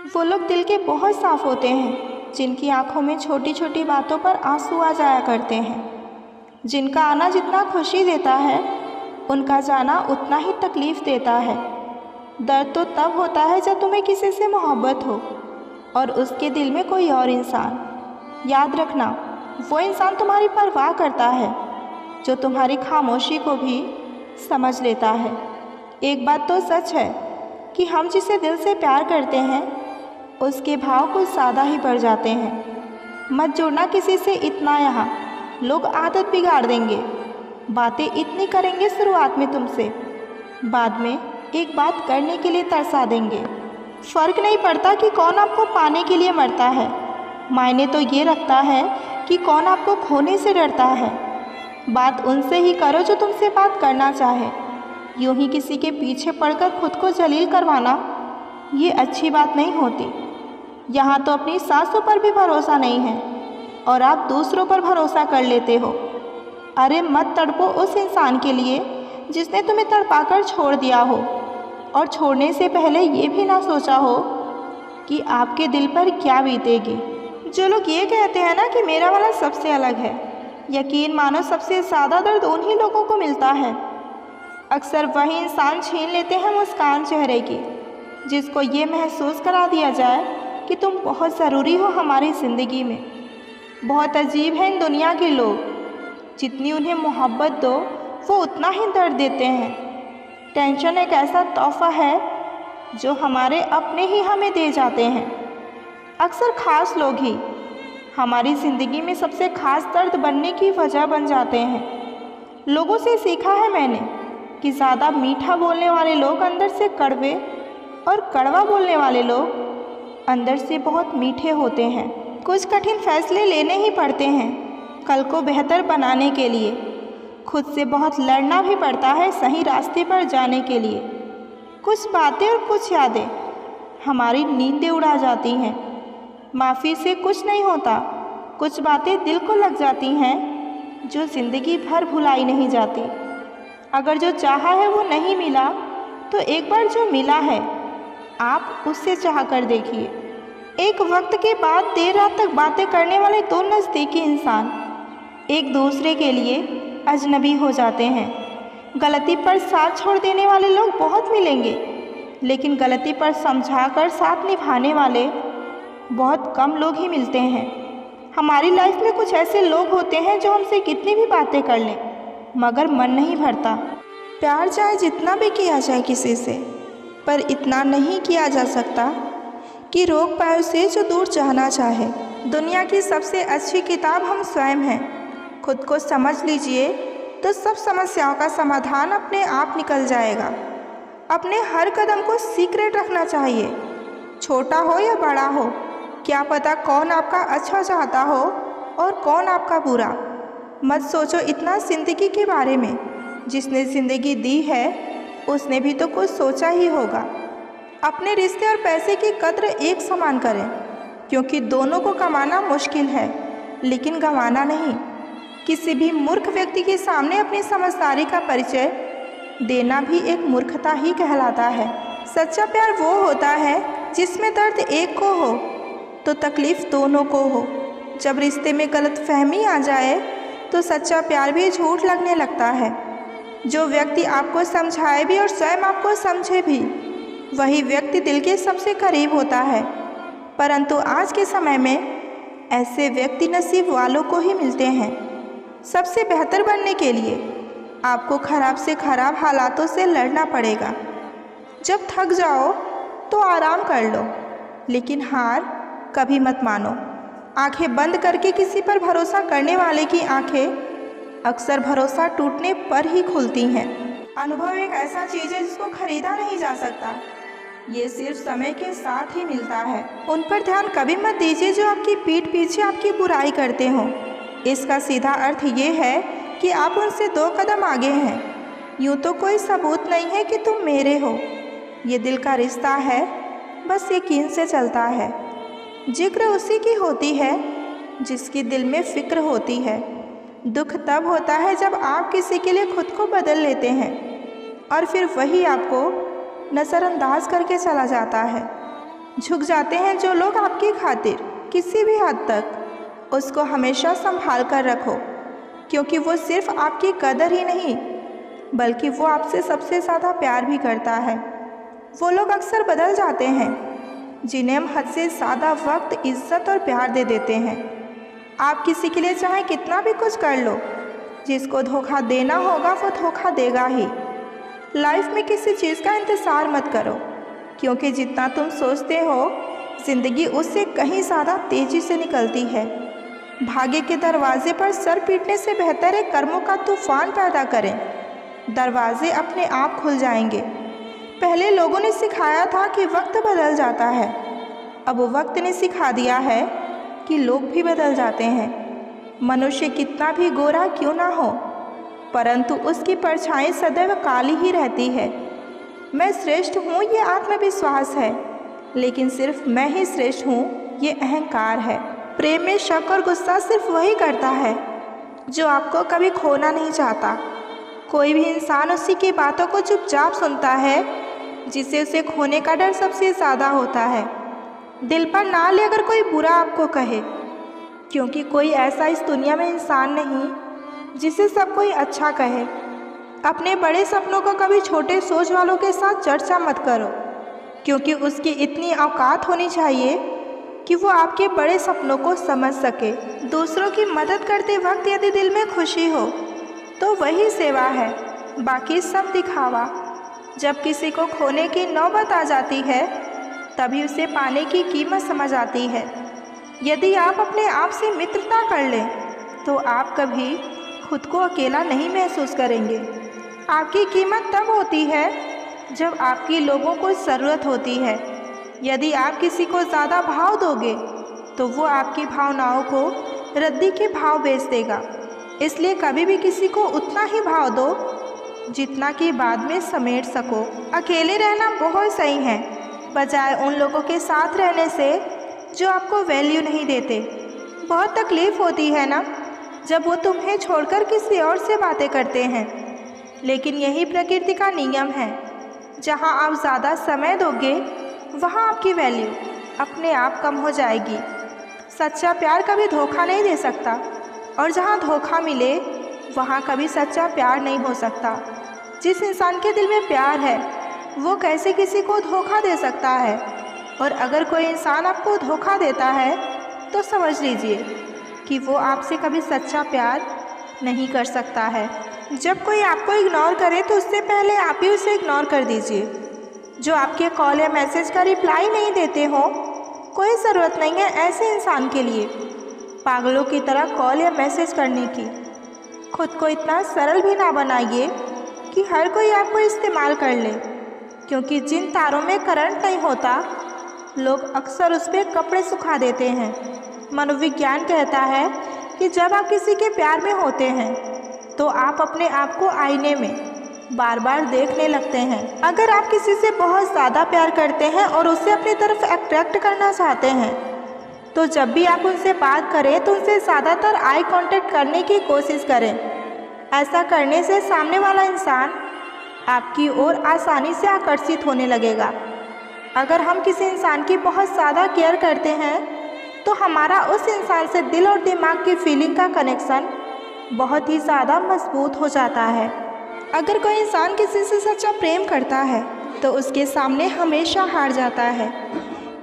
वो लोग दिल के बहुत साफ होते हैं, जिनकी आंखों में छोटी छोटी बातों पर आंसू आ जाया करते हैं। जिनका आना जितना खुशी देता है, उनका जाना उतना ही तकलीफ़ देता है। दर्द तो तब होता है जब तुम्हें किसी से मोहब्बत हो और उसके दिल में कोई और इंसान। याद रखना, वो इंसान तुम्हारी परवाह करता है, जो तुम्हारी खामोशी को भी समझ लेता है। एक बात तो सच है कि हम जिसे दिल से प्यार करते हैं, उसके भाव कुछ ज़्यादा ही बढ़ जाते हैं। मत जुड़ना किसी से इतना, यहाँ लोग आदत बिगाड़ देंगे। बातें इतनी करेंगे शुरुआत में तुमसे, बाद में एक बात करने के लिए तरसा देंगे। फ़र्क नहीं पड़ता कि कौन आपको पाने के लिए मरता है, मायने तो ये रखता है कि कौन आपको खोने से डरता है। बात उनसे ही करो जो तुमसे बात करना चाहे। यूँ ही किसी के पीछे पड़कर खुद को जलील करवाना, ये अच्छी बात नहीं होती। यहाँ तो अपनी सासों पर भी भरोसा नहीं है और आप दूसरों पर भरोसा कर लेते हो। अरे मत तड़पो उस इंसान के लिए जिसने तुम्हें तड़पाकर छोड़ दिया हो, और छोड़ने से पहले ये भी ना सोचा हो कि आपके दिल पर क्या बीतेगी। जो लोग ये कहते हैं ना कि मेरा वाला सबसे अलग है, यकीन मानो सबसे ज़्यादा दर्द उन्हीं लोगों को मिलता है। अक्सर वही इंसान छीन लेते हैं मुस्कान चेहरे की, जिसको ये महसूस करा दिया जाए कि तुम बहुत ज़रूरी हो हमारी ज़िंदगी में। बहुत अजीब है इन दुनिया के लोग, जितनी उन्हें मोहब्बत दो वो उतना ही दर्द देते हैं। टेंशन एक ऐसा तोहफ़ा है जो हमारे अपने ही हमें दे जाते हैं। अक्सर ख़ास लोग ही हमारी ज़िंदगी में सबसे ख़ास दर्द बनने की वजह बन जाते हैं। लोगों से सीखा है मैंने कि ज़्यादा मीठा बोलने वाले लोग अंदर से कड़वे और कड़वा बोलने वाले लोग अंदर से बहुत मीठे होते हैं। कुछ कठिन फैसले लेने ही पड़ते हैं कल को बेहतर बनाने के लिए। खुद से बहुत लड़ना भी पड़ता है सही रास्ते पर जाने के लिए। कुछ बातें और कुछ यादें हमारी नींदें उड़ा जाती हैं। माफ़ी से कुछ नहीं होता, कुछ बातें दिल को लग जाती हैं जो ज़िंदगी भर भुलाई नहीं जाती। अगर जो चाहा है वो नहीं मिला, तो एक बार जो मिला है आप उससे चाह कर देखिए। एक वक्त के बाद देर रात तक बातें करने वाले दो नज़दीकी इंसान एक दूसरे के लिए अजनबी हो जाते हैं। गलती पर साथ छोड़ देने वाले लोग बहुत मिलेंगे, लेकिन गलती पर समझाकर साथ निभाने वाले बहुत कम लोग ही मिलते हैं। हमारी लाइफ में कुछ ऐसे लोग होते हैं जो हमसे कितनी भी बातें कर लें, मगर मन नहीं भरता। प्यार चाहे जितना भी किया जाए किसी से, पर इतना नहीं किया जा सकता कि रोक पाए उसे जो दूर जाना चाहे। दुनिया की सबसे अच्छी किताब हम स्वयं हैं। खुद को समझ लीजिए तो सब समस्याओं का समाधान अपने आप निकल जाएगा। अपने हर कदम को सीक्रेट रखना चाहिए, छोटा हो या बड़ा हो। क्या पता कौन आपका अच्छा चाहता हो और कौन आपका बुरा। मत सोचो इतना ज़िंदगी के बारे में। जिसने ज़िंदगी दी है उसने भी तो कुछ सोचा ही होगा। अपने रिश्ते और पैसे की कद्र एक समान करें, क्योंकि दोनों को कमाना मुश्किल है, लेकिन गंवाना नहीं। किसी भी मूर्ख व्यक्ति के सामने अपनी समझदारी का परिचय देना भी एक मूर्खता ही कहलाता है। सच्चा प्यार वो होता है जिसमें दर्द एक को हो तो तकलीफ़ दोनों को हो। जब रिश्ते में गलतफहमी आ जाए तो सच्चा प्यार भी झूठ लगने लगता है। जो व्यक्ति आपको समझाए भी और स्वयं आपको समझे भी, वही व्यक्ति दिल के सबसे करीब होता है। परंतु आज के समय में ऐसे व्यक्ति नसीब वालों को ही मिलते हैं। सबसे बेहतर बनने के लिए आपको खराब से खराब हालातों से लड़ना पड़ेगा। जब थक जाओ तो आराम कर लो, लेकिन हार कभी मत मानो। आंखें बंद करके किसी पर भरोसा करने वाले की आंखें अक्सर भरोसा टूटने पर ही खुलती हैं। अनुभव एक ऐसा चीज़ है जिसको खरीदा नहीं जा सकता, ये सिर्फ समय के साथ ही मिलता है। उन पर ध्यान कभी मत दीजिए जो आपकी पीठ पीछे आपकी बुराई करते हो। इसका सीधा अर्थ ये है कि आप उनसे 2 कदम आगे हैं। यूँ तो कोई सबूत नहीं है कि तुम मेरे हो। ये दिल का रिश्ता है, बस यकीन से चलता है। जिक्र उसी की होती है जिसकी दिल में फ़िक्र होती है। दुख तब होता है जब आप किसी के लिए खुद को बदल लेते हैं और फिर वही आपको नज़रअंदाज करके चला जाता है। झुक जाते हैं जो लोग आपकी खातिर किसी भी हद तक। उसको हमेशा संभाल कर रखो, क्योंकि वो सिर्फ आपकी कदर ही नहीं बल्कि वो आपसे सबसे ज़्यादा प्यार भी करता है। वो लोग अक्सर बदल जाते हैं जिन्हें हम हद से ज़्यादा वक्त, इज्जत और प्यार दे देते हैं। आप किसी के लिए चाहे कितना भी कुछ कर लो, जिसको धोखा देना होगा वो धोखा देगा ही। लाइफ में किसी चीज़ का इंतज़ार मत करो, क्योंकि जितना तुम सोचते हो ज़िंदगी उससे कहीं ज़्यादा तेज़ी से निकलती है। भाग्य के दरवाजे पर सर पीटने से बेहतर है कर्मों का तूफान पैदा करें। दरवाजे अपने आप खुल जाएंगे। पहले लोगों ने सिखाया था कि वक्त बदल जाता है, अब वक्त ने सिखा दिया है कि लोग भी बदल जाते हैं। मनुष्य कितना भी गोरा क्यों ना हो, परंतु उसकी परछाई सदैव काली ही रहती है। मैं श्रेष्ठ हूँ ये आत्मविश्वास है, लेकिन सिर्फ मैं ही श्रेष्ठ हूँ ये अहंकार है। प्रेम में शक और गुस्सा सिर्फ वही करता है जो आपको कभी खोना नहीं चाहता। कोई भी इंसान उसी की बातों को चुपचाप सुनता है जिसे उसे खोने का डर सबसे ज़्यादा होता है। दिल पर ना ले अगर कोई बुरा आपको कहे, क्योंकि कोई ऐसा इस दुनिया में इंसान नहीं जिसे सब कोई अच्छा कहे। अपने बड़े सपनों को कभी छोटे सोच वालों के साथ चर्चा मत करो, क्योंकि उसकी इतनी औकात होनी चाहिए कि वो आपके बड़े सपनों को समझ सके। दूसरों की मदद करते वक्त यदि दिल में खुशी हो तो वही सेवा है, बाकी सब दिखावा। जब किसी को खोने की नौबत आ जाती है तभी उसे पाने की कीमत समझ आती है। यदि आप अपने आप से मित्रता कर लें तो आप कभी खुद को अकेला नहीं महसूस करेंगे। आपकी कीमत तब होती है जब आपकी लोगों को ज़रूरत होती है। यदि आप किसी को ज़्यादा भाव दोगे तो वो आपकी भावनाओं को रद्दी के भाव बेच देगा। इसलिए कभी भी किसी को उतना ही भाव दो जितना कि बाद में समेट सको। अकेले रहना बहुत सही है, बजाय उन लोगों के साथ रहने से जो आपको वैल्यू नहीं देते। बहुत तकलीफ़ होती है ना जब वो तुम्हें छोड़कर किसी और से बातें करते हैं, लेकिन यही प्रकृति का नियम है। जहाँ आप ज़्यादा समय दोगे वहाँ आपकी वैल्यू अपने आप कम हो जाएगी। सच्चा प्यार कभी धोखा नहीं दे सकता, और जहाँ धोखा मिले वहाँ कभी सच्चा प्यार नहीं हो सकता। जिस इंसान के दिल में प्यार है वो कैसे किसी को धोखा दे सकता है? और अगर कोई इंसान आपको धोखा देता है तो समझ लीजिए कि वो आपसे कभी सच्चा प्यार नहीं कर सकता है। जब कोई आपको इग्नोर करे तो उससे पहले आप ही उसे इग्नोर कर दीजिए। जो आपके कॉल या मैसेज का रिप्लाई नहीं देते हो, कोई ज़रूरत नहीं है ऐसे इंसान के लिए पागलों की तरह कॉल या मैसेज करने की। खुद को इतना सरल भी ना बनाइए कि हर कोई आपको इस्तेमाल कर ले, क्योंकि जिन तारों में करंट नहीं होता लोग अक्सर उस पर कपड़े सुखा देते हैं। मनोविज्ञान कहता है कि जब आप किसी के प्यार में होते हैं तो आप अपने आप को आईने में बार बार देखने लगते हैं। अगर आप किसी से बहुत ज़्यादा प्यार करते हैं और उसे अपनी तरफ अट्रैक्ट करना चाहते हैं तो जब भी आप उनसे बात करें तो उनसे ज़्यादातर आई कांटेक्ट करने की कोशिश करें। ऐसा करने से सामने वाला इंसान आपकी ओर आसानी से आकर्षित होने लगेगा। अगर हम किसी इंसान की बहुत ज़्यादा केयर करते हैं तो हमारा उस इंसान से दिल और दिमाग की फीलिंग का कनेक्शन बहुत ही ज़्यादा मजबूत हो जाता है। अगर कोई इंसान किसी से सच्चा प्रेम करता है तो उसके सामने हमेशा हार जाता है।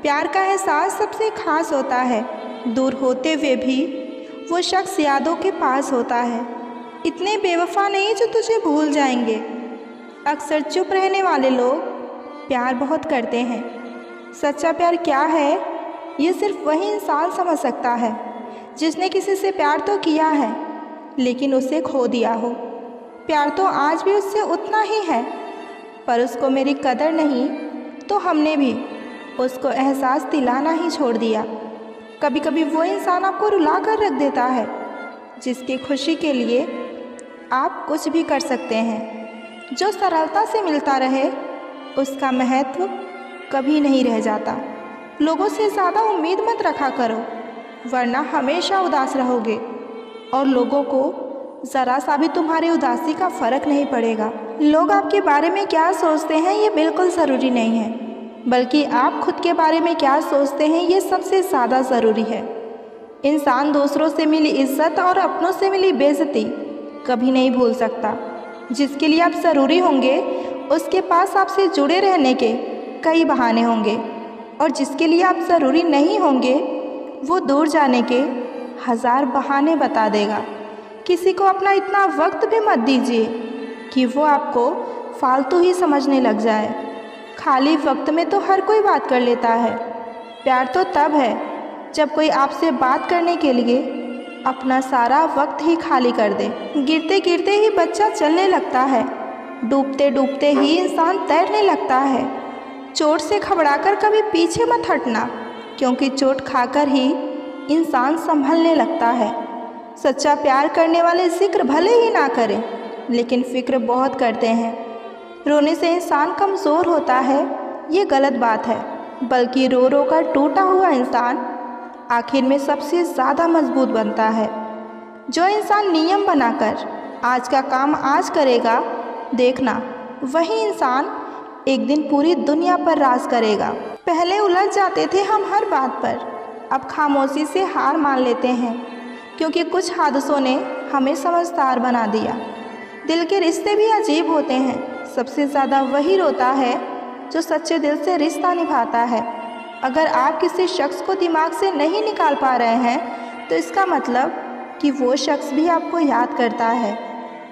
प्यार का एहसास सबसे खास होता है। दूर होते हुए भी वो शख्स यादों के पास होता है। इतने बेवफा नहीं जो तुझे भूल जाएंगे। अक्सर चुप रहने वाले लोग प्यार बहुत करते हैं। सच्चा प्यार क्या है ये सिर्फ वही इंसान समझ सकता है जिसने किसी से प्यार तो किया है लेकिन उसे खो दिया हो। प्यार तो आज भी उससे उतना ही है, पर उसको मेरी कदर नहीं तो हमने भी उसको एहसास दिलाना ही छोड़ दिया। कभी कभी वो इंसान आपको रुला कर रख देता है जिसकी खुशी के लिए आप कुछ भी कर सकते हैं। जो सरलता से मिलता रहे उसका महत्व कभी नहीं रह जाता। लोगों से ज़्यादा उम्मीद मत रखा करो, वरना हमेशा उदास रहोगे और लोगों को ज़रा सा भी तुम्हारी उदासी का फ़र्क नहीं पड़ेगा। लोग आपके बारे में क्या सोचते हैं ये बिल्कुल ज़रूरी नहीं है। बल्कि आप खुद के बारे में क्या सोचते हैं ये सबसे ज़्यादा ज़रूरी है। इंसान दूसरों से मिली इज्जत और अपनों से मिली बेइज्जती कभी नहीं भूल सकता। जिसके लिए आप ज़रूरी होंगे उसके पास आपसे जुड़े रहने के कई बहाने होंगे, और जिसके लिए आप ज़रूरी नहीं होंगे वो दूर जाने के हज़ार बहाने बता देगा। किसी को अपना इतना वक्त भी मत दीजिए कि वो आपको फालतू ही समझने लग जाए। खाली वक्त में तो हर कोई बात कर लेता है। प्यार तो तब है जब कोई आपसे बात करने के लिए अपना सारा वक्त ही खाली कर दे। गिरते गिरते ही बच्चा चलने लगता है, डूबते डूबते ही इंसान तैरने लगता है। चोट से घबराकर कभी पीछे मत हटना, क्योंकि चोट खाकर ही इंसान संभलने लगता है। सच्चा प्यार करने वाले जिक्र भले ही ना करें, लेकिन फ़िक्र बहुत करते हैं। रोने से इंसान कमज़ोर होता है ये गलत बात है, बल्कि रो रो कर टूटा हुआ इंसान आखिर में सबसे ज़्यादा मजबूत बनता है। जो इंसान नियम बनाकर आज का काम आज करेगा, देखना वही इंसान एक दिन पूरी दुनिया पर राज करेगा। पहले उलझ जाते थे हम हर बात पर, अब खामोशी से हार मान लेते हैं, क्योंकि कुछ हादसों ने हमें समझदार बना दिया। दिल के रिश्ते भी अजीब होते हैं। सबसे ज़्यादा वही रोता है जो सच्चे दिल से रिश्ता निभाता है। अगर आप किसी शख्स को दिमाग से नहीं निकाल पा रहे हैं तो इसका मतलब कि वो शख्स भी आपको याद करता है।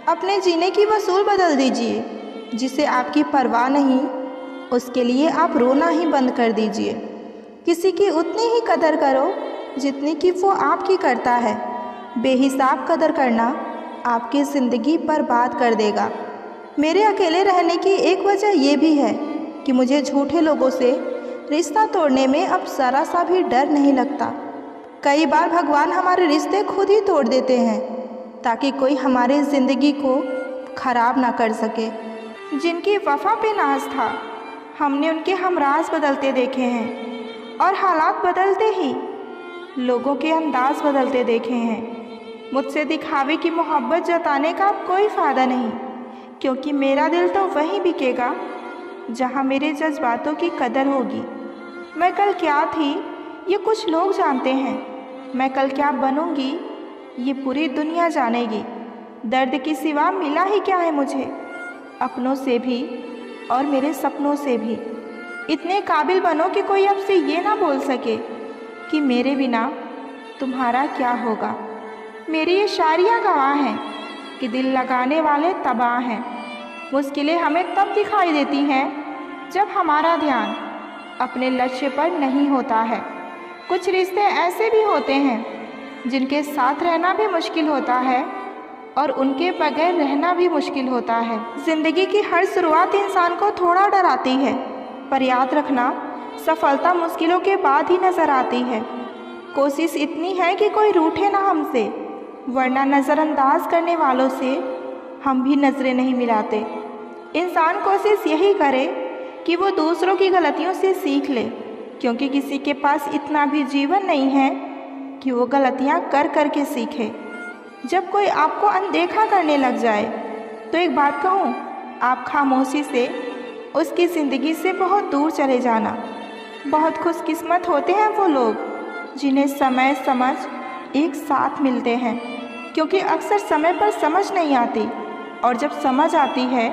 अपने जीने की वसूल बदल दीजिए। जिसे आपकी परवाह नहीं उसके लिए आप रोना ही बंद कर दीजिए। किसी की उतनी ही कदर करो जितनी कि वो आपकी करता है। बेहिसाब कदर करना आपकी ज़िंदगी बर्बाद कर देगा। मेरे अकेले रहने की एक वजह ये भी है कि मुझे झूठे लोगों से रिश्ता तोड़ने में अब ज़रा सा भी डर नहीं लगता। कई बार भगवान हमारे रिश्ते खुद ही तोड़ देते हैं ताकि कोई हमारी ज़िंदगी को ख़राब ना कर सके। जिनकी वफ़ा पे नाज था, हमने उनके हमराज बदलते देखे हैं, और हालात बदलते ही लोगों के अंदाज़ बदलते देखे हैं। मुझसे दिखावे की मोहब्बत जताने का अब कोई फ़ायदा नहीं, क्योंकि मेरा दिल तो वहीं बिकेगा जहाँ मेरे जज्बातों की कदर होगी। मैं कल क्या थी ये कुछ लोग जानते हैं, मैं कल क्या बनूंगी ये पूरी दुनिया जानेगी। दर्द के सिवा मिला ही क्या है मुझे, अपनों से भी और मेरे सपनों से भी। इतने काबिल बनो कि कोई आपसे ये ना बोल सके कि मेरे बिना तुम्हारा क्या होगा। मेरी ये शायरियाँ गवाह हैं कि दिल लगाने वाले तबाह हैं। मुश्किलें हमें तब दिखाई देती हैं जब हमारा ध्यान अपने लक्ष्य पर नहीं होता है। कुछ रिश्ते ऐसे भी होते हैं जिनके साथ रहना भी मुश्किल होता है और उनके बगैर रहना भी मुश्किल होता है। ज़िंदगी की हर शुरुआत इंसान को थोड़ा डराती है, पर याद रखना सफलता मुश्किलों के बाद ही नज़र आती है। कोशिश इतनी है कि कोई रूठे ना हमसे, वरना नज़रअंदाज करने वालों से हम भी नज़रें नहीं मिलाते। इंसान कोशिश यही करे कि वो दूसरों की गलतियों से सीख ले, क्योंकि किसी के पास इतना भी जीवन नहीं है कि वो गलतियाँ कर कर के सीखे। जब कोई आपको अनदेखा करने लग जाए तो एक बात कहूँ, आप खामोशी से उसकी ज़िंदगी से बहुत दूर चले जाना। बहुत खुशकिस्मत होते हैं वो लोग जिन्हें समय समझ एक साथ मिलते हैं, क्योंकि अक्सर समय पर समझ नहीं आती, और जब समझ आती है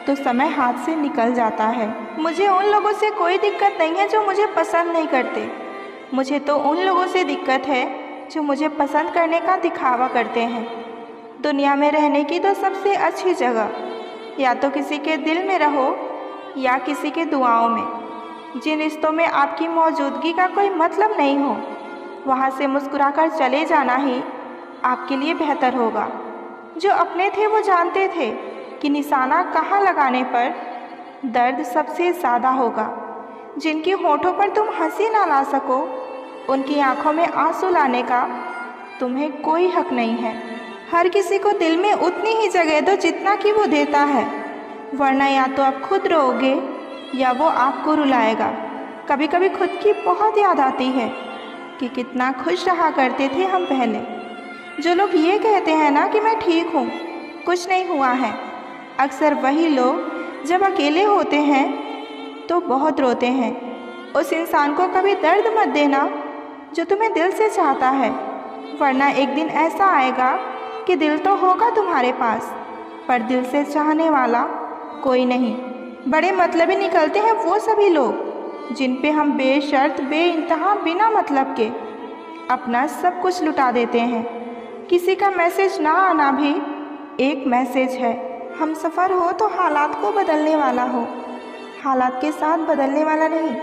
तो समय हाथ से निकल जाता है। मुझे उन लोगों से कोई दिक्कत नहीं है जो मुझे पसंद नहीं करते। मुझे तो उन लोगों से दिक्कत है जो मुझे पसंद करने का दिखावा करते हैं। दुनिया में रहने की तो सबसे अच्छी जगह या तो किसी के दिल में रहो या किसी के दुआओं में। जिन रिश्तों में आपकी मौजूदगी का कोई मतलब नहीं हो, वहाँ से मुस्कुराकर चले जाना ही आपके लिए बेहतर होगा। जो अपने थे वो जानते थे कि निशाना कहाँ लगाने पर दर्द सबसे ज़्यादा होगा। जिनके होठों पर तुम हंसी ना ला सको, उनकी आंखों में आंसू लाने का तुम्हें कोई हक नहीं है। हर किसी को दिल में उतनी ही जगह दो जितना कि वो देता है, वरना या तो आप खुद रोओगे या वो आपको रुलाएगा। कभी कभी खुद की बहुत याद आती है कि कितना खुश रहा करते थे हम पहले। जो लोग ये कहते हैं ना कि मैं ठीक हूँ, कुछ नहीं हुआ है, अक्सर वही लोग जब अकेले होते हैं तो बहुत रोते हैं। उस इंसान को कभी दर्द मत देना जो तुम्हें दिल से चाहता है, वरना एक दिन ऐसा आएगा कि दिल तो होगा तुम्हारे पास, पर दिल से चाहने वाला कोई नहीं। बड़े मतलबी निकलते हैं वो सभी लोग जिन पे हम बेशर्त बेइंतहा बिना मतलब के अपना सब कुछ लुटा देते हैं। किसी का मैसेज ना आना भी एक मैसेज है। हम सफ़र हो तो हालात को बदलने वाला हो, हालात के साथ बदलने वाला नहीं।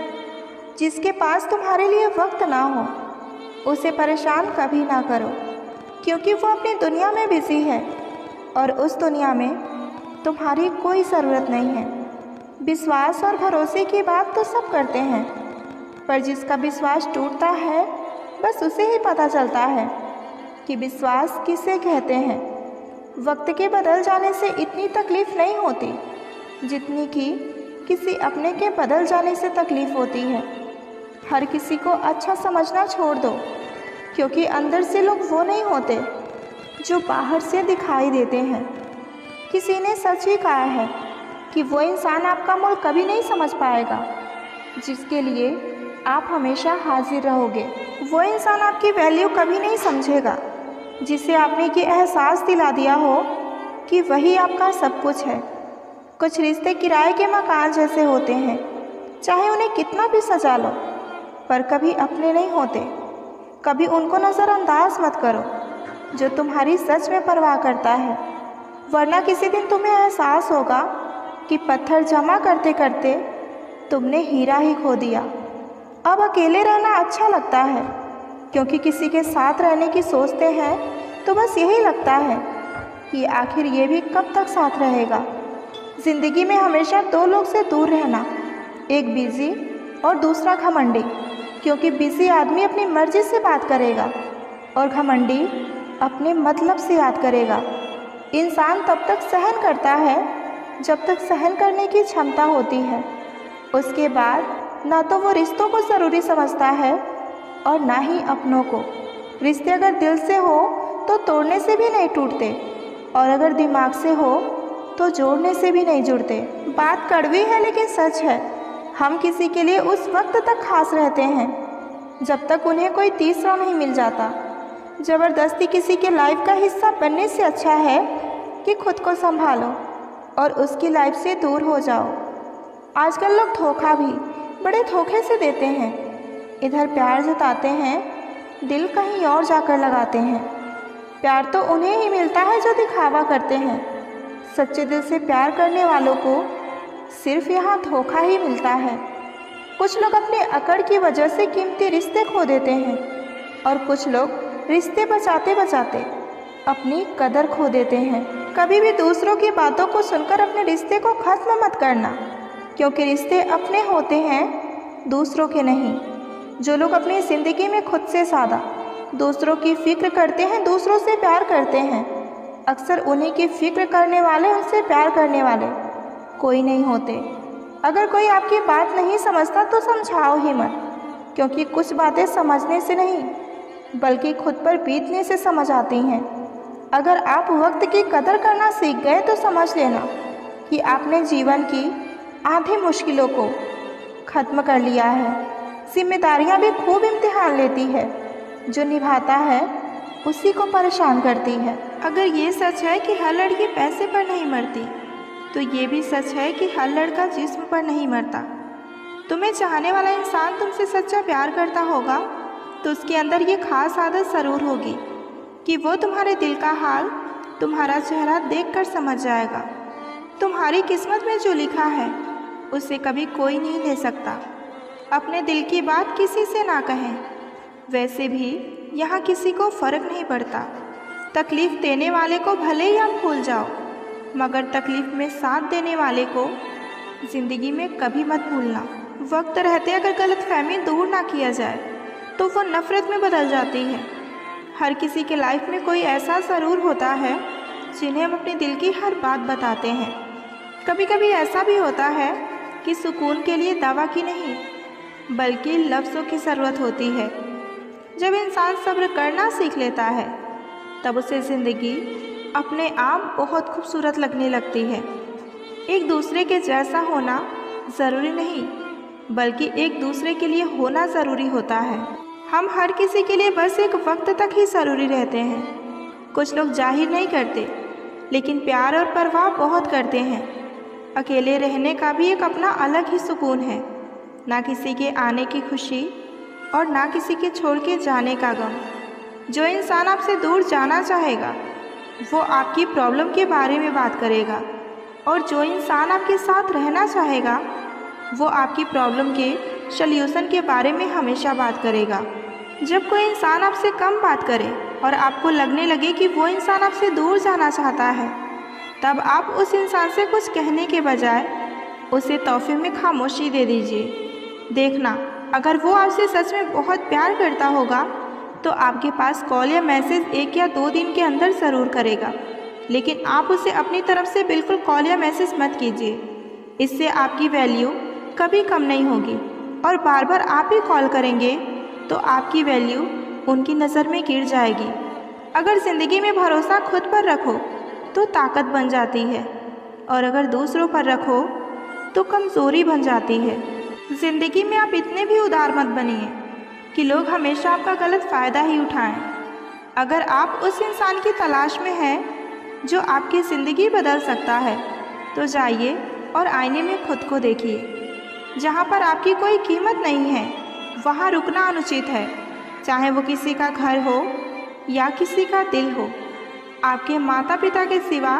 जिसके पास तुम्हारे लिए वक्त ना हो उसे परेशान कभी ना करो, क्योंकि वो अपनी दुनिया में बिजी है और उस दुनिया में तुम्हारी कोई ज़रूरत नहीं है। विश्वास और भरोसे की बात तो सब करते हैं, पर जिसका विश्वास टूटता है बस उसे ही पता चलता है कि विश्वास किसे कहते हैं। वक्त के बदल जाने से इतनी तकलीफ़ नहीं होती जितनी कि किसी अपने के बदल जाने से तकलीफ़ होती है। हर किसी को अच्छा समझना छोड़ दो, क्योंकि अंदर से लोग वो नहीं होते जो बाहर से दिखाई देते हैं। किसी ने सच ही कहा है कि वो इंसान आपका मोल कभी नहीं समझ पाएगा जिसके लिए आप हमेशा हाजिर रहोगे। वो इंसान आपकी वैल्यू कभी नहीं समझेगा जिसे आपने ये एहसास दिला दिया हो कि वही आपका सब कुछ है। कुछ रिश्ते किराए के मकान जैसे होते हैं, चाहे उन्हें कितना भी सजा लो, पर कभी अपने नहीं होते। कभी उनको नज़रअंदाज मत करो जो तुम्हारी सच में परवाह करता है, वरना किसी दिन तुम्हें एहसास होगा कि पत्थर जमा करते करते तुमने हीरा ही खो दिया। अब अकेले रहना अच्छा लगता है, क्योंकि किसी के साथ रहने की सोचते हैं तो बस यही लगता है कि आखिर ये भी कब तक साथ रहेगा। ज़िंदगी में हमेशा दो लोग से दूर रहना, एक बिज़ी और दूसरा घमंडी, क्योंकि बिज़ी आदमी अपनी मर्ज़ी से बात करेगा और घमंडी अपने मतलब से याद करेगा। इंसान तब तक सहन करता है जब तक सहन करने की क्षमता होती है। उसके बाद ना तो वो रिश्तों को ज़रूरी समझता है और ना ही अपनों को। रिश्ते अगर दिल से हो तो तोड़ने से भी नहीं टूटते, और अगर दिमाग से हो तो जोड़ने से भी नहीं जुड़ते। बात कड़वी है लेकिन सच है। हम किसी के लिए उस वक्त तक खास रहते हैं जब तक उन्हें कोई तीसरा नहीं मिल जाता। ज़बरदस्ती किसी के लाइफ का हिस्सा बनने से अच्छा है कि खुद को संभालो और उसकी लाइफ से दूर हो जाओ। आजकल लोग धोखा भी बड़े धोखे से देते हैं। इधर प्यार जताते हैं, दिल कहीं और जाकर लगाते हैं। प्यार तो उन्हें ही मिलता है जो दिखावा करते हैं। सच्चे दिल से प्यार करने वालों को सिर्फ यहाँ धोखा ही मिलता है। कुछ लोग अपने अकड़ की वजह से कीमती रिश्ते खो देते हैं, और कुछ लोग रिश्ते बचाते बचाते अपनी कदर खो देते हैं। कभी भी दूसरों की बातों को सुनकर अपने रिश्ते को ख़त्म मत करना, क्योंकि रिश्ते अपने होते हैं, दूसरों के नहीं। जो लोग अपनी ज़िंदगी में खुद से ज़्यादा दूसरों की फ़िक्र करते हैं, दूसरों से प्यार करते हैं, अक्सर उन्हीं की फ़िक्र करने वाले, उनसे प्यार करने वाले कोई नहीं होते। अगर कोई आपकी बात नहीं समझता तो समझाओ ही मत, क्योंकि कुछ बातें समझने से नहीं बल्कि खुद पर बीतने से समझ आती हैं। अगर आप वक्त की कदर करना सीख गए तो समझ लेना कि आपने जीवन की आधी मुश्किलों को ख़त्म कर लिया है। जिम्मेदारियां भी खूब इम्तिहान लेती है, जो निभाता है उसी को परेशान करती है। अगर ये सच है कि हर लड़की पैसे पर नहीं मरती, तो ये भी सच है कि हर लड़का जिस्म पर नहीं मरता। तुम्हें चाहने वाला इंसान तुमसे सच्चा प्यार करता होगा तो उसके अंदर ये खास आदत ज़रूर होगी कि वो तुम्हारे दिल का हाल तुम्हारा चेहरा देखकर समझ जाएगा। तुम्हारी किस्मत में जो लिखा है उसे कभी कोई नहीं ले सकता। अपने दिल की बात किसी से ना कहें। वैसे भी यहाँ किसी को फ़र्क नहीं पड़ता। तकलीफ़ देने वाले को भले ही आप भूल जाओ, मगर तकलीफ़ में साथ देने वाले को ज़िंदगी में कभी मत भूलना। वक्त रहते अगर गलतफहमी दूर ना किया जाए तो वो नफ़रत में बदल जाती है। हर किसी के लाइफ में कोई ऐसा ज़रूर होता है जिन्हें हम अपने दिल की हर बात बताते हैं। कभी कभी ऐसा भी होता है कि सुकून के लिए दवा की नहीं बल्कि लफ्ज़ों की ज़रूरत होती है। जब इंसान सब्र करना सीख लेता है तब उसे ज़िंदगी अपने आप बहुत खूबसूरत लगने लगती है। एक दूसरे के जैसा होना ज़रूरी नहीं बल्कि एक दूसरे के लिए होना ज़रूरी होता है। हम हर किसी के लिए बस एक वक्त तक ही ज़रूरी रहते हैं। कुछ लोग जाहिर नहीं करते, लेकिन प्यार और परवाह बहुत करते हैं। अकेले रहने का भी एक अपना अलग ही सुकून है, ना किसी के आने की खुशी और ना किसी के छोड़ के जाने का गम। जो इंसान आपसे दूर जाना चाहेगा वो आपकी प्रॉब्लम के बारे में बात करेगा, और जो इंसान आपके साथ रहना चाहेगा वो आपकी प्रॉब्लम के सल्यूशन के बारे में हमेशा बात करेगा। जब कोई इंसान आपसे कम बात करे और आपको लगने लगे कि वो इंसान आपसे दूर जाना चाहता है, तब आप उस इंसान से कुछ कहने के बजाय उसे तोहफे में खामोशी दे दीजिए। देखना, अगर वो आपसे सच में बहुत प्यार करता होगा तो आपके पास कॉल या मैसेज 1 या 2 दिन के अंदर ज़रूर करेगा, लेकिन आप उसे अपनी तरफ से बिल्कुल कॉल या मैसेज मत कीजिए। इससे आपकी वैल्यू कभी कम नहीं होगी, और बार बार आप ही कॉल करेंगे तो आपकी वैल्यू उनकी नज़र में गिर जाएगी। अगर ज़िंदगी में भरोसा खुद पर रखो तो ताकत बन जाती है, और अगर दूसरों पर रखो तो कमज़ोरी बन जाती है। ज़िंदगी में आप इतने भी उदार मत बनिए कि लोग हमेशा आपका गलत फ़ायदा ही उठाएं। अगर आप उस इंसान की तलाश में हैं जो आपकी ज़िंदगी बदल सकता है, तो जाइए और आईने में खुद को देखिए। जहाँ पर आपकी कोई कीमत नहीं है वहाँ रुकना अनुचित है, चाहे वो किसी का घर हो या किसी का दिल हो। आपके माता पिता के सिवा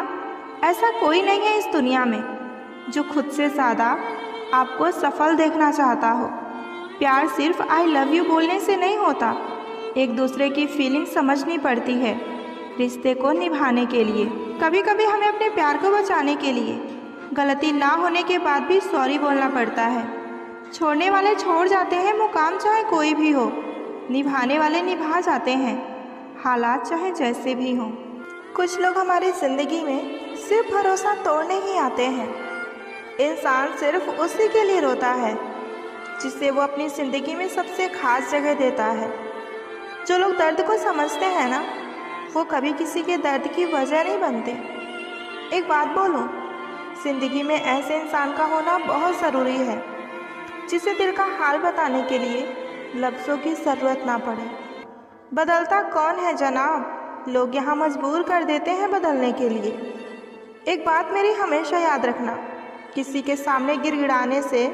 ऐसा कोई नहीं है इस दुनिया में जो खुद से ज़्यादा आपको सफल देखना चाहता हो। प्यार सिर्फ आई लव यू बोलने से नहीं होता, एक दूसरे की फीलिंग समझनी पड़ती है रिश्ते को निभाने के लिए। कभी कभी हमें अपने प्यार को बचाने के लिए गलती ना होने के बाद भी सॉरी बोलना पड़ता है। छोड़ने वाले छोड़ जाते हैं, मुकाम चाहे कोई भी हो। निभाने वाले निभा जाते हैं, हालात चाहे जैसे भी हों। कुछ लोग हमारी ज़िंदगी में सिर्फ भरोसा तोड़ने ही आते हैं। इंसान सिर्फ उसी के लिए रोता है जिसे वो अपनी ज़िंदगी में सबसे खास जगह देता है। जो लोग दर्द को समझते हैं ना, वो कभी किसी के दर्द की वजह नहीं बनते। एक बात बोलूं, ज़िंदगी में ऐसे इंसान का होना बहुत ज़रूरी है जिसे दिल का हाल बताने के लिए लफ्ज़ों की ज़रूरत ना पड़े। बदलता कौन है जनाब, लोग यहाँ मजबूर कर देते हैं बदलने के लिए। एक बात मेरी हमेशा याद रखना, किसी के सामने गिड़गिड़ाने से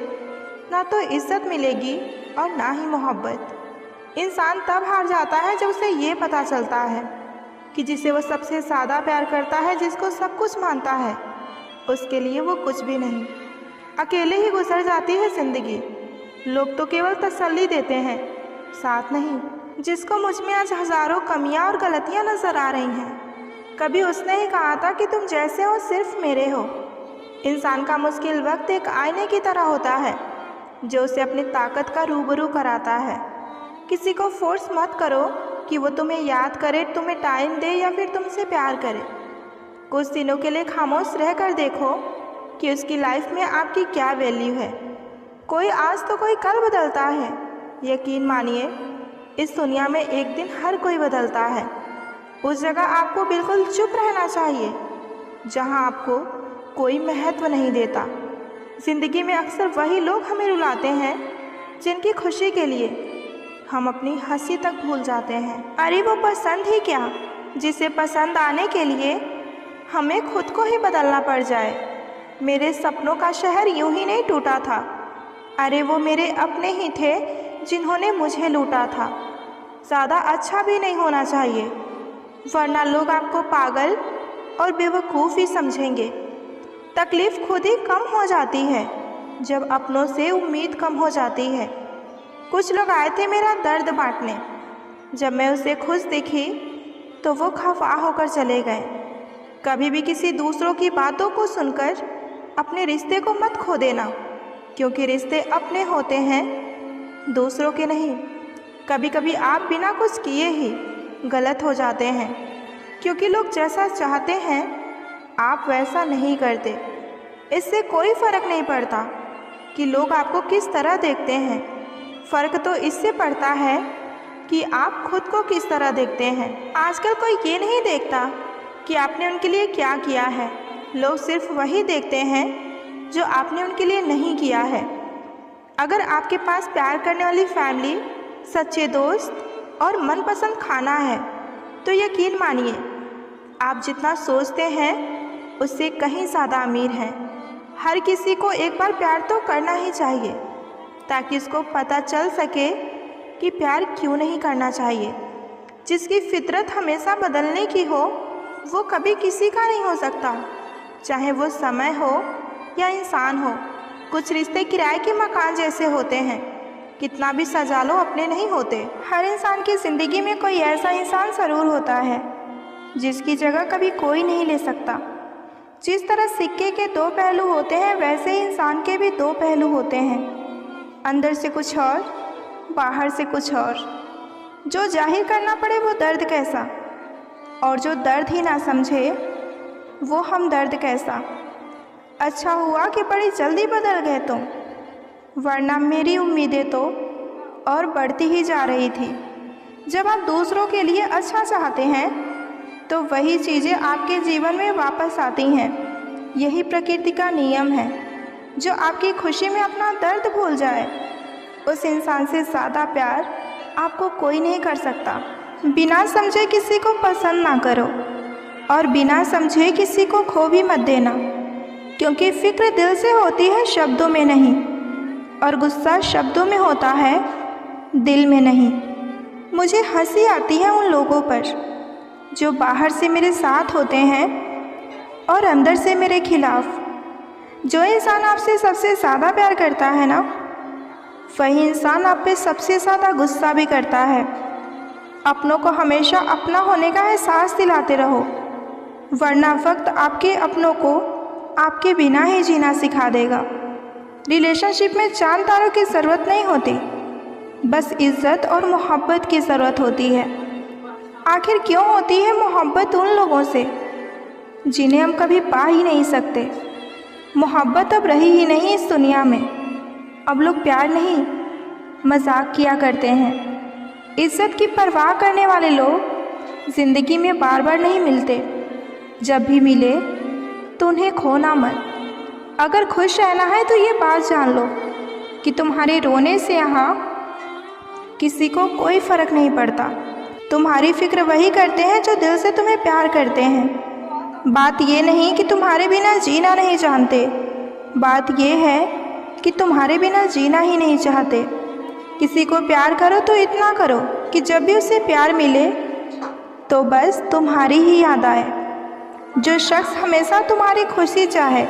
ना तो इज्जत मिलेगी और ना ही मोहब्बत। इंसान तब हार जाता है जब उसे ये पता चलता है कि जिसे वो सबसे ज़्यादा प्यार करता है, जिसको सब कुछ मानता है, उसके लिए वो कुछ भी नहीं। अकेले ही गुजर जाती है ज़िंदगी। लोग तो केवल तसल्ली देते हैं, साथ नहीं। जिसको मुझ में आज हज़ारों कमियां और गलतियां नज़र आ रही हैं, कभी उसने ही कहा था कि तुम जैसे हो सिर्फ मेरे हो। इंसान का मुश्किल वक्त एक आईने की तरह होता है जो उसे अपनी ताकत का रूबरू कराता है। किसी को फोर्स मत करो कि वो तुम्हें याद करे, तुम्हें टाइम दे या फिर तुमसे प्यार करे। कुछ दिनों के लिए खामोश रह कर देखो कि उसकी लाइफ में आपकी क्या वैल्यू है। कोई आज तो कोई कल बदलता है। यकीन मानिए, इस दुनिया में एक दिन हर कोई बदलता है। उस जगह आपको बिल्कुल चुप रहना चाहिए जहां आपको कोई महत्व नहीं देता। ज़िंदगी में अक्सर वही लोग हमें रुलाते हैं जिनकी खुशी के लिए हम अपनी हंसी तक भूल जाते हैं। अरे वो पसंद ही क्या, जिसे पसंद आने के लिए हमें खुद को ही बदलना पड़ जाए। मेरे सपनों का शहर यूं ही नहीं टूटा था। अरे वो मेरे अपने ही थे जिन्होंने मुझे लूटा था। ज़्यादा अच्छा भी नहीं होना चाहिए, वरना लोग आपको पागल और बेवकूफ़ ही समझेंगे। तकलीफ़ खुद ही कम हो जाती है जब अपनों से उम्मीद कम हो जाती है। कुछ लोग आए थे मेरा दर्द बांटने, जब मैं उसे खुश दिखी तो वो खफा होकर चले गए। कभी भी किसी दूसरों की बातों को सुनकर अपने रिश्ते को मत खो देना, क्योंकि रिश्ते अपने होते हैं, दूसरों के नहीं। कभी कभी आप बिना कुछ किए ही गलत हो जाते हैं, क्योंकि लोग जैसा चाहते हैं आप वैसा नहीं करते। इससे कोई फ़र्क नहीं पड़ता कि लोग आपको किस तरह देखते हैं, फ़र्क तो इससे पड़ता है कि आप खुद को किस तरह देखते हैं। आजकल कोई ये नहीं देखता कि आपने उनके लिए क्या किया है, लोग सिर्फ वही देखते हैं जो आपने उनके लिए नहीं किया है। अगर आपके पास प्यार करने वाली फैमिली, सच्चे दोस्त और मनपसंद खाना है तो यकीन मानिए आप जितना सोचते हैं उससे कहीं ज़्यादा अमीर हैं। हर किसी को एक बार प्यार तो करना ही चाहिए ताकि उसको पता चल सके कि प्यार क्यों नहीं करना चाहिए। जिसकी फितरत हमेशा बदलने की हो वो कभी किसी का नहीं हो सकता, चाहे वो समय हो या इंसान हो। कुछ रिश्ते किराए के मकान जैसे होते हैं, कितना भी सजा लो अपने नहीं होते। हर इंसान की ज़िंदगी में कोई ऐसा इंसान ज़रूर होता है जिसकी जगह कभी कोई नहीं ले सकता। जिस तरह सिक्के के दो पहलू होते हैं वैसे ही इंसान के भी दो पहलू होते हैं, अंदर से कुछ और बाहर से कुछ और। जो जाहिर करना पड़े वो दर्द कैसा, और जो दर्द ही ना समझे वो हम दर्द कैसा। अच्छा हुआ कि बड़ी जल्दी बदल गए तुम, वरना मेरी उम्मीदें तो और बढ़ती ही जा रही थी। जब आप दूसरों के लिए अच्छा चाहते हैं तो वही चीज़ें आपके जीवन में वापस आती हैं। यही प्रकृति का नियम है। जो आपकी खुशी में अपना दर्द भूल जाए उस इंसान से ज़्यादा प्यार आपको कोई नहीं कर सकता। बिना समझे किसी को पसंद ना करो और बिना समझे किसी को खो भी मत देना, क्योंकि फ़िक्र दिल से होती है शब्दों में नहीं, और गुस्सा शब्दों में होता है दिल में नहीं। मुझे हंसी आती है उन लोगों पर जो बाहर से मेरे साथ होते हैं और अंदर से मेरे खिलाफ। जो इंसान आपसे सबसे ज़्यादा प्यार करता है ना, वही इंसान आप पे सबसे ज़्यादा गुस्सा भी करता है। अपनों को हमेशा अपना होने का एहसास दिलाते रहो, वरना वक्त आपके अपनों को आपके बिना ही जीना सिखा देगा। रिलेशनशिप में चांद तारों की ज़रूरत नहीं होती, बस इज़्ज़त और मोहब्बत की ज़रूरत होती है। आखिर क्यों होती है मोहब्बत उन लोगों से जिन्हें हम कभी पा ही नहीं सकते। मोहब्बत अब रही ही नहीं इस दुनिया में। अब लोग प्यार नहीं मजाक किया करते हैं। इज़्ज़त की परवाह करने वाले लोग ज़िंदगी में बार बार नहीं मिलते, जब भी मिले तो उन्हें खोना मत। अगर खुश रहना है तो ये बात जान लो कि तुम्हारे रोने से यहाँ किसी को कोई फ़र्क नहीं पड़ता। तुम्हारी फ़िक्र वही करते हैं जो दिल से तुम्हें प्यार करते हैं। बात ये नहीं कि तुम्हारे बिना जीना नहीं जानते, बात ये है कि तुम्हारे बिना जीना ही नहीं चाहते। किसी को प्यार करो तो इतना करो कि जब भी उसे प्यार मिले तो बस तुम्हारी ही याद आए। जो शख्स हमेशा तुम्हारी खुशी चाहे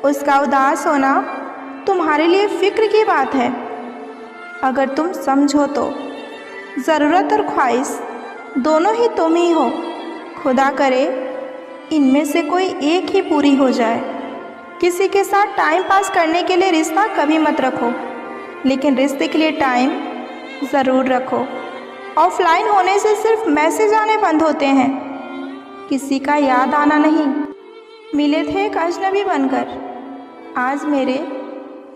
उसका उदास होना तुम्हारे लिए फ़िक्र की बात है। अगर तुम समझो तो ज़रूरत और ख्वाहिश दोनों ही तुम ही हो। खुदा करे इनमें से कोई एक ही पूरी हो जाए। किसी के साथ टाइम पास करने के लिए रिश्ता कभी मत रखो, लेकिन रिश्ते के लिए टाइम ज़रूर रखो। ऑफलाइन होने से सिर्फ मैसेज आने बंद होते हैं, किसी का याद आना नहीं। मिले थे एक अजनबी बनकर, आज मेरे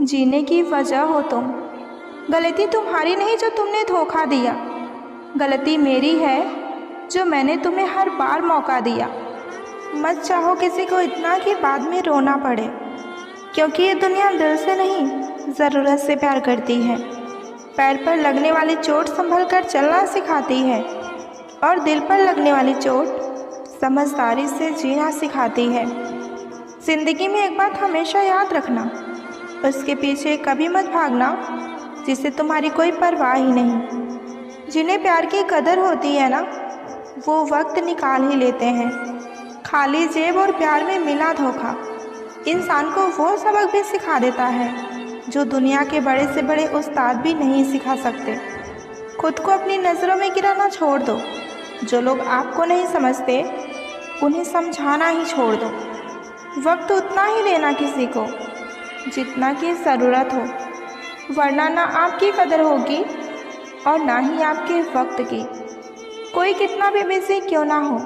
जीने की वजह हो तुम। गलती तुम्हारी नहीं जो तुमने धोखा दिया, गलती मेरी है जो मैंने तुम्हें हर बार मौका दिया। मत चाहो किसी को इतना कि बाद में रोना पड़े, क्योंकि ये दुनिया दिल से नहीं ज़रूरत से प्यार करती है। पैर पर लगने वाली चोट संभल कर चलना सिखाती है, और दिल पर लगने वाली चोट समझदारी से जीना सिखाती है। ज़िंदगी में एक बात हमेशा याद रखना, उसके पीछे कभी मत भागना जिसे तुम्हारी कोई परवाह ही नहीं। जिन्हें प्यार की कदर होती है ना, वो वक्त निकाल ही लेते हैं। खाली जेब और प्यार में मिला धोखा इंसान को वो सबक भी सिखा देता है जो दुनिया के बड़े से बड़े उस्ताद भी नहीं सिखा सकते। खुद को अपनी नज़रों में गिराना छोड़ दो। जो लोग आपको नहीं समझते उन्हें समझाना ही छोड़ दो। वक्त उतना ही देना किसी को जितना की ज़रूरत हो, वरना ना आपकी कदर होगी और ना ही आपके वक्त की। कोई कितना भी बिजी क्यों ना हो,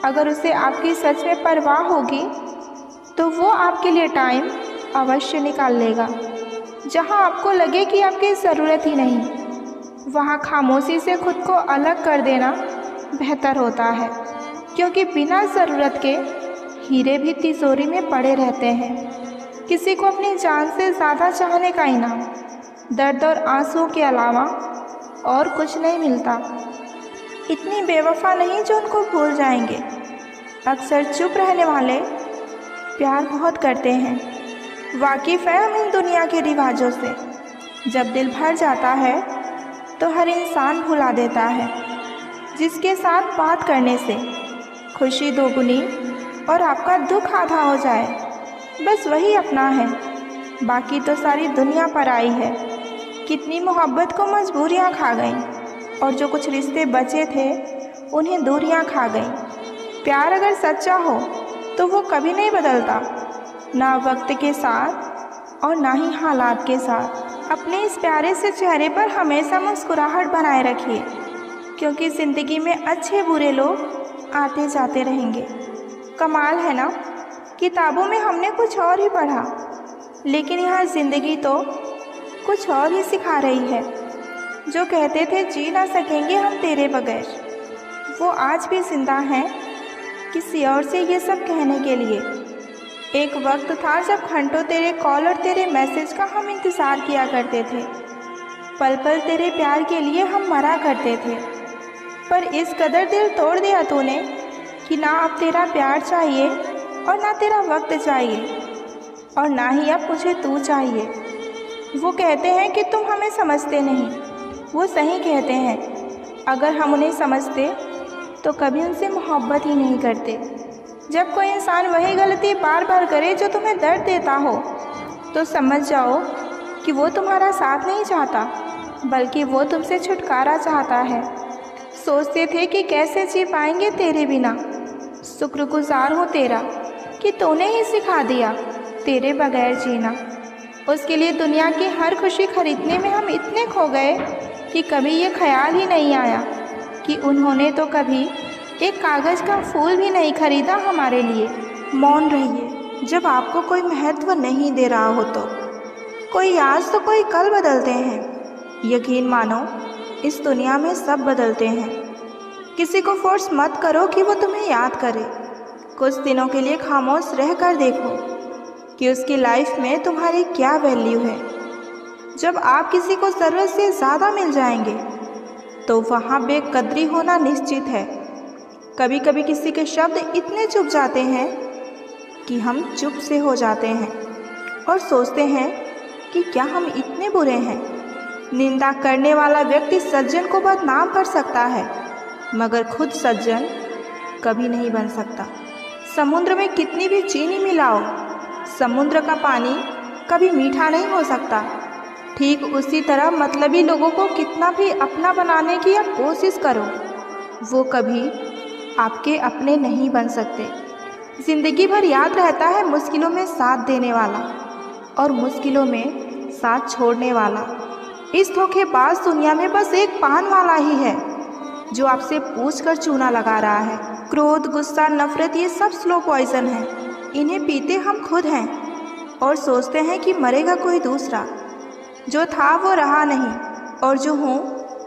अगर उसे आपकी सच में परवाह होगी तो वो आपके लिए टाइम अवश्य निकाल लेगा। जहाँ आपको लगे कि आपकी ज़रूरत ही नहीं, वहाँ खामोशी से खुद को अलग कर देना बेहतर होता है, क्योंकि बिना ज़रूरत के हीरे भी तिजोरी में पड़े रहते हैं। किसी को अपनी जान से ज़्यादा चाहने का इनाम दर्द और आंसुओं के अलावा और कुछ नहीं मिलता। इतनी बेवफा नहीं जो उनको भूल जाएंगे। अक्सर चुप रहने वाले प्यार बहुत करते हैं। वाकिफ़ है हम इन दुनिया के रिवाजों से। जब दिल भर जाता है तो हर इंसान भुला देता है। जिसके साथ बात करने से खुशी दोगुनी और आपका दुख आधा हो जाए, बस वही अपना है। बाकी तो सारी दुनिया पराई है। कितनी मोहब्बत को मजबूरियाँ खा गईं और जो कुछ रिश्ते बचे थे उन्हें दूरियाँ खा गईं। प्यार अगर सच्चा हो तो वो कभी नहीं बदलता, ना वक्त के साथ और ना ही हालात के साथ। अपने इस प्यारे से चेहरे पर हमेशा मुस्कुराहट बनाए रखिए, क्योंकि ज़िंदगी में अच्छे बुरे लोग आते जाते रहेंगे। कमाल है ना, किताबों में हमने कुछ और ही पढ़ा, लेकिन यहाँ ज़िंदगी तो कुछ और ही सिखा रही है। जो कहते थे जी ना सकेंगे हम तेरे बगैर, वो आज भी जिंदा हैं किसी और से ये सब कहने के लिए। एक वक्त था जब घंटों तेरे कॉल और तेरे मैसेज का हम इंतज़ार किया करते थे। पल पल तेरे प्यार के लिए हम मरा करते थे। पर इस कदर दिल तोड़ दिया तूने कि ना अब तेरा प्यार चाहिए और ना तेरा वक्त चाहिए और ना ही अब मुझे तू चाहिए। वो कहते हैं कि तुम हमें समझते नहीं। वो सही कहते हैं। अगर हम उन्हें समझते तो कभी उनसे मोहब्बत ही नहीं करते। जब कोई इंसान वही गलती बार बार करे जो तुम्हें दर्द देता हो, तो समझ जाओ कि वो तुम्हारा साथ नहीं चाहता, बल्कि वो तुमसे छुटकारा चाहता है। सोचते थे कि कैसे जी पाएंगे तेरे बिना। शुक्रगुजार हूँ तेरा कि तूने ही सिखा दिया तेरे बगैर जीना। उसके लिए दुनिया की हर खुशी खरीदने में हम इतने खो गए कि कभी ये ख्याल ही नहीं आया कि उन्होंने तो कभी एक कागज़ का फूल भी नहीं खरीदा हमारे लिए। मौन रहिए जब आपको कोई महत्व नहीं दे रहा हो तो। कोई आज तो कोई कल बदलते हैं। यकीन मानो इस दुनिया में सब बदलते हैं। किसी को फोर्स मत करो कि वो तुम्हें याद करे। कुछ दिनों के लिए खामोश रह कर देखो कि उसकी लाइफ में तुम्हारी क्या वैल्यू है। जब आप किसी को ज़रूरत से ज़्यादा मिल जाएंगे तो वहाँ बेकदरी होना निश्चित है। कभी कभी किसी के शब्द इतने चुप जाते हैं कि हम चुप से हो जाते हैं और सोचते हैं कि क्या हम इतने बुरे हैं। निंदा करने वाला व्यक्ति सज्जन को बदनाम कर सकता है, मगर खुद सज्जन कभी नहीं बन सकता। समुद्र में कितनी भी चीनी मिलाओ, समुद्र का पानी कभी मीठा नहीं हो सकता। ठीक उसी तरह मतलबी लोगों को कितना भी अपना बनाने की आप कोशिश करो, वो कभी आपके अपने नहीं बन सकते। ज़िंदगी भर याद रहता है मुश्किलों में साथ देने वाला और मुश्किलों में साथ छोड़ने वाला। इस धोखेबाज दुनिया में बस एक पान वाला ही है जो आपसे पूछकर चूना लगा रहा है। क्रोध, गुस्सा, नफरत, ये सब स्लो पॉइजन है। इन्हें पीते हम खुद हैं और सोचते हैं कि मरेगा कोई दूसरा। जो था वो रहा नहीं और जो हूँ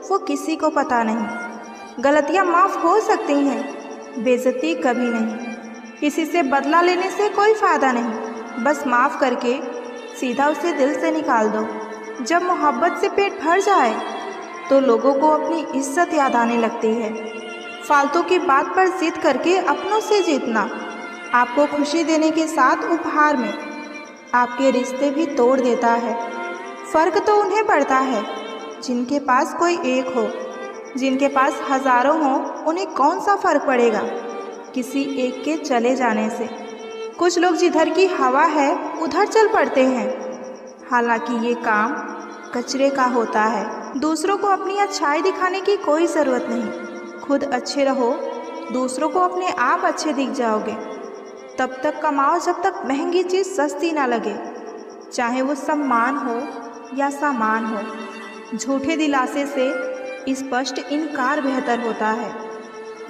वो किसी को पता नहीं। गलतियाँ माफ़ हो सकती हैं, बेइज्जती कभी नहीं। किसी से बदला लेने से कोई फ़ायदा नहीं, बस माफ़ करके सीधा उसे दिल से निकाल दो। जब मोहब्बत से पेट भर जाए तो लोगों को अपनी इज्जत याद आने लगती है। फालतू की बात पर जिद करके अपनों से जीतना आपको खुशी देने के साथ उपहार में आपके रिश्ते भी तोड़ देता है। फ़र्क तो उन्हें पड़ता है जिनके पास कोई एक हो। जिनके पास हज़ारों हों उन्हें कौन सा फ़र्क पड़ेगा किसी एक के चले जाने से। कुछ लोग जिधर की हवा है उधर चल पड़ते हैं, हालांकि ये काम कचरे का होता है। दूसरों को अपनी अच्छाई दिखाने की कोई ज़रूरत नहीं। खुद अच्छे रहो, दूसरों को अपने आप अच्छे दिख जाओगे। तब तक कमाओ जब तक महंगी चीज़ सस्ती ना लगे, चाहे वो सम्मान हो या सामान हो। झूठे दिलासे से स्पष्ट इनकार बेहतर होता है।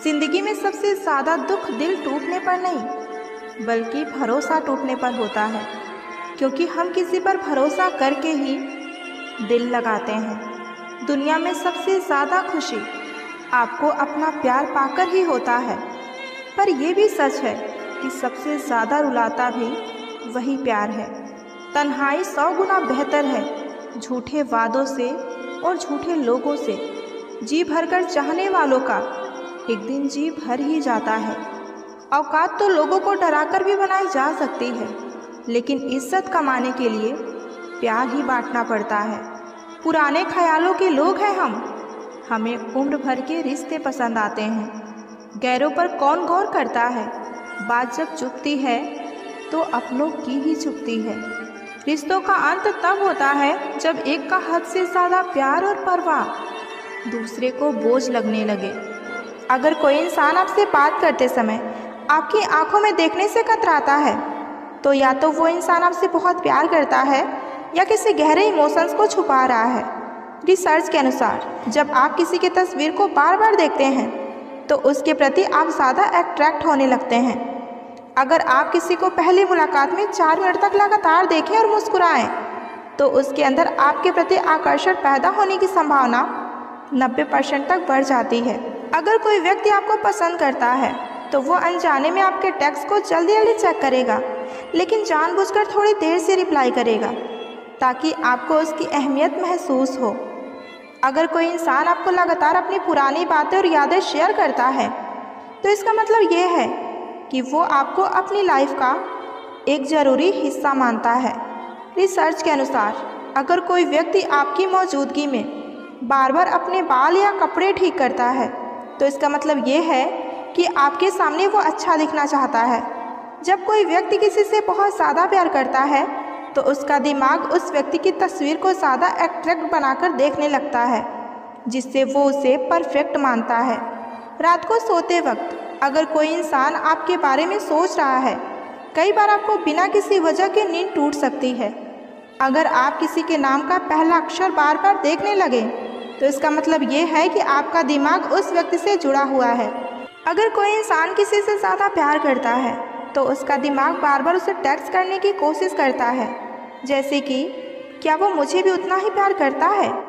ज़िंदगी में सबसे ज़्यादा दुख दिल टूटने पर नहीं, बल्कि भरोसा टूटने पर होता है, क्योंकि हम किसी पर भरोसा करके ही दिल लगाते हैं। दुनिया में सबसे ज़्यादा खुशी आपको अपना प्यार पाकर ही होता है, पर यह भी सच है कि सबसे ज़्यादा रुलाता भी वही प्यार है। तन्हाई 100 गुना बेहतर है झूठे वादों से और झूठे लोगों से जी भरकर चाहने वालों का एक दिन जी भर ही जाता है। औकात तो लोगों को डराकर भी बनाई जा सकती है, लेकिन इज्जत कमाने के लिए प्यार ही बांटना पड़ता है। पुराने ख्यालों के लोग हैं हम, हमें उम्र भर के रिश्ते पसंद आते हैं। गैरों पर कौन गौर करता है, बात जब चुभती है तो अपनों की ही चुभती है। रिश्तों का अंत तब होता है जब एक का हद से ज़्यादा प्यार और परवाह दूसरे को बोझ लगने लगे। अगर कोई इंसान आपसे बात करते समय आपकी आंखों में देखने से कतराता है, तो या तो वो इंसान आपसे बहुत प्यार करता है या किसी गहरे इमोशंस को छुपा रहा है। रिसर्च के अनुसार जब आप किसी की तस्वीर को बार बार देखते हैं तो उसके प्रति आप ज़्यादा अट्रैक्ट होने लगते हैं। अगर आप किसी को पहली मुलाकात में 4 मिनट तक लगातार देखें और मुस्कुराएं, तो उसके अंदर आपके प्रति आकर्षण पैदा होने की संभावना 90% तक बढ़ जाती है। अगर कोई व्यक्ति आपको पसंद करता है तो वो अनजाने में आपके टेक्स्ट को जल्दी जल्दी चेक करेगा, लेकिन जानबूझकर थोड़ी देर से रिप्लाई करेगा ताकि आपको उसकी अहमियत महसूस हो। अगर कोई इंसान आपको लगातार अपनी पुरानी बातें और यादें शेयर करता है, तो इसका मतलब ये है कि वो आपको अपनी लाइफ का एक ज़रूरी हिस्सा मानता है। रिसर्च के अनुसार अगर कोई व्यक्ति आपकी मौजूदगी में बार बार अपने बाल या कपड़े ठीक करता है, तो इसका मतलब ये है कि आपके सामने वो अच्छा दिखना चाहता है। जब कोई व्यक्ति किसी से बहुत ज़्यादा प्यार करता है तो उसका दिमाग उस व्यक्ति की तस्वीर को ज़्यादा अट्रैक्ट बनाकर देखने लगता है, जिससे वो उसे परफेक्ट मानता है। रात को सोते वक्त अगर कोई इंसान आपके बारे में सोच रहा है, कई बार आपको बिना किसी वजह के नींद टूट सकती है। अगर आप किसी के नाम का पहला अक्षर बार बार देखने लगे, तो इसका मतलब ये है कि आपका दिमाग उस व्यक्ति से जुड़ा हुआ है। अगर कोई इंसान किसी से ज़्यादा प्यार करता है तो उसका दिमाग बार बार उसे टेक्स्ट करने की कोशिश करता है, जैसे कि क्या वो मुझे भी उतना ही प्यार करता है।